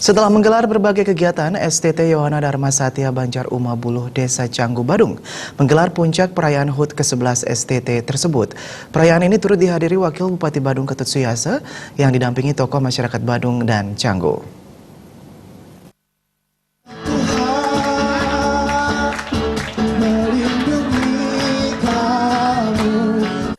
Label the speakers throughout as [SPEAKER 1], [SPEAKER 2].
[SPEAKER 1] Setelah menggelar berbagai kegiatan, STT Yohana Dharma Satya Banjar Umabuluh Desa Canggu Badung menggelar puncak perayaan HUT ke-11 STT tersebut. Perayaan ini turut dihadiri Wakil Bupati Badung Ketut Suyase yang didampingi tokoh masyarakat Badung dan Canggu.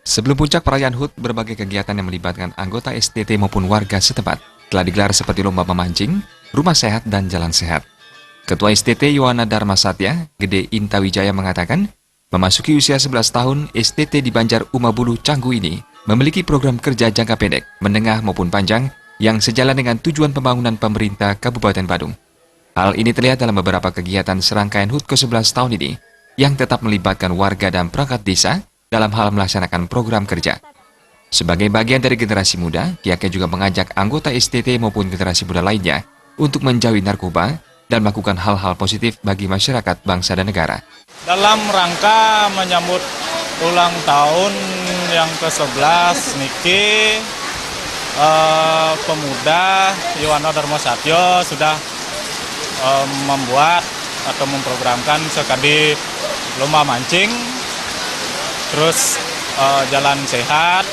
[SPEAKER 2] Sebelum puncak perayaan HUT, berbagai kegiatan yang melibatkan anggota STT maupun warga setempat telah digelar seperti lomba memancing, rumah sehat, dan jalan sehat. Ketua STT Yohana Dharma Satya, Gede Intawijaya mengatakan, memasuki usia 11 tahun, STT di Banjar Umabuluh Canggu ini memiliki program kerja jangka pendek, menengah maupun panjang yang sejalan dengan tujuan pembangunan pemerintah Kabupaten Badung. Hal ini terlihat dalam beberapa kegiatan serangkaian HUT ke-11 tahun ini yang tetap melibatkan warga dan perangkat desa dalam hal melaksanakan program kerja. Sebagai bagian dari generasi muda, pihaknya juga mengajak anggota STT maupun generasi muda lainnya untuk menjauhi narkoba dan melakukan hal-hal positif bagi masyarakat, bangsa, dan negara.
[SPEAKER 3] Dalam rangka menyambut ulang tahun yang ke-11 niki, pemuda Yohana Dharma Satya sudah membuat atau memprogramkan sekali lomba mancing, terus jalan sehat,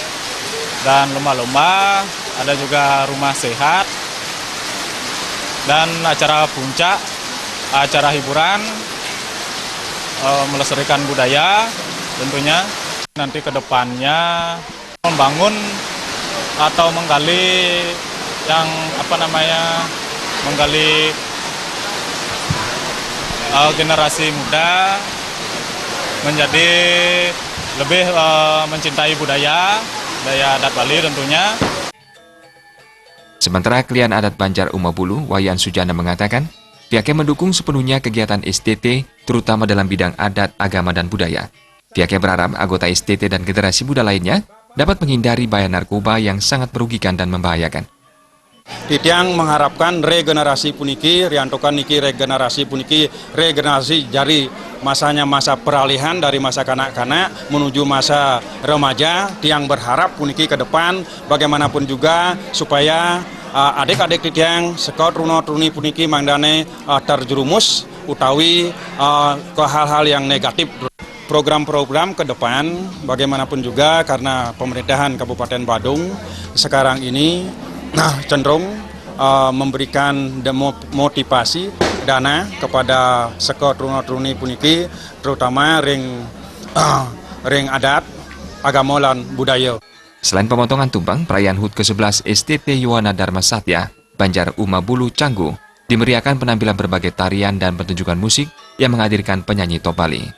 [SPEAKER 3] dan lomba-lomba, ada juga rumah sehat, dan acara puncak, acara hiburan, melestarikan budaya tentunya. Nanti ke depannya membangun atau menggali menggali generasi muda menjadi lebih mencintai budaya adat Bali tentunya.
[SPEAKER 2] Sementara klien adat Banjar Umabuluh, Wayan Sujana mengatakan, pihaknya mendukung sepenuhnya kegiatan STT, terutama dalam bidang adat, agama, dan budaya. Pihaknya berharap anggota STT dan generasi muda lainnya dapat menghindari bahaya narkoba yang sangat merugikan dan membahayakan.
[SPEAKER 4] Titiang mengharapkan regenerasi puniki, riantokan niki regenerasi puniki, regenerasi jari masanya masa peralihan dari masa kanak-kanak menuju masa remaja. Tiang berharap puniki ke depan bagaimanapun juga supaya adik-adik titiang sekot runo-runi puniki mangdane terjerumus utawi ke hal-hal yang negatif. Program-program ke depan bagaimanapun juga karena pemerintahan Kabupaten Badung sekarang ini cenderung memberikan motivasi dana kepada sekot runi puniki, terutama ring adat, agama dan budaya.
[SPEAKER 2] Selain pemotongan tumpeng, perayaan HUT ke-11 STT Yohana Dharma Satya Banjar Umabuluh Canggu dimeriahkan penampilan berbagai tarian dan pertunjukan musik yang menghadirkan penyanyi top Bali.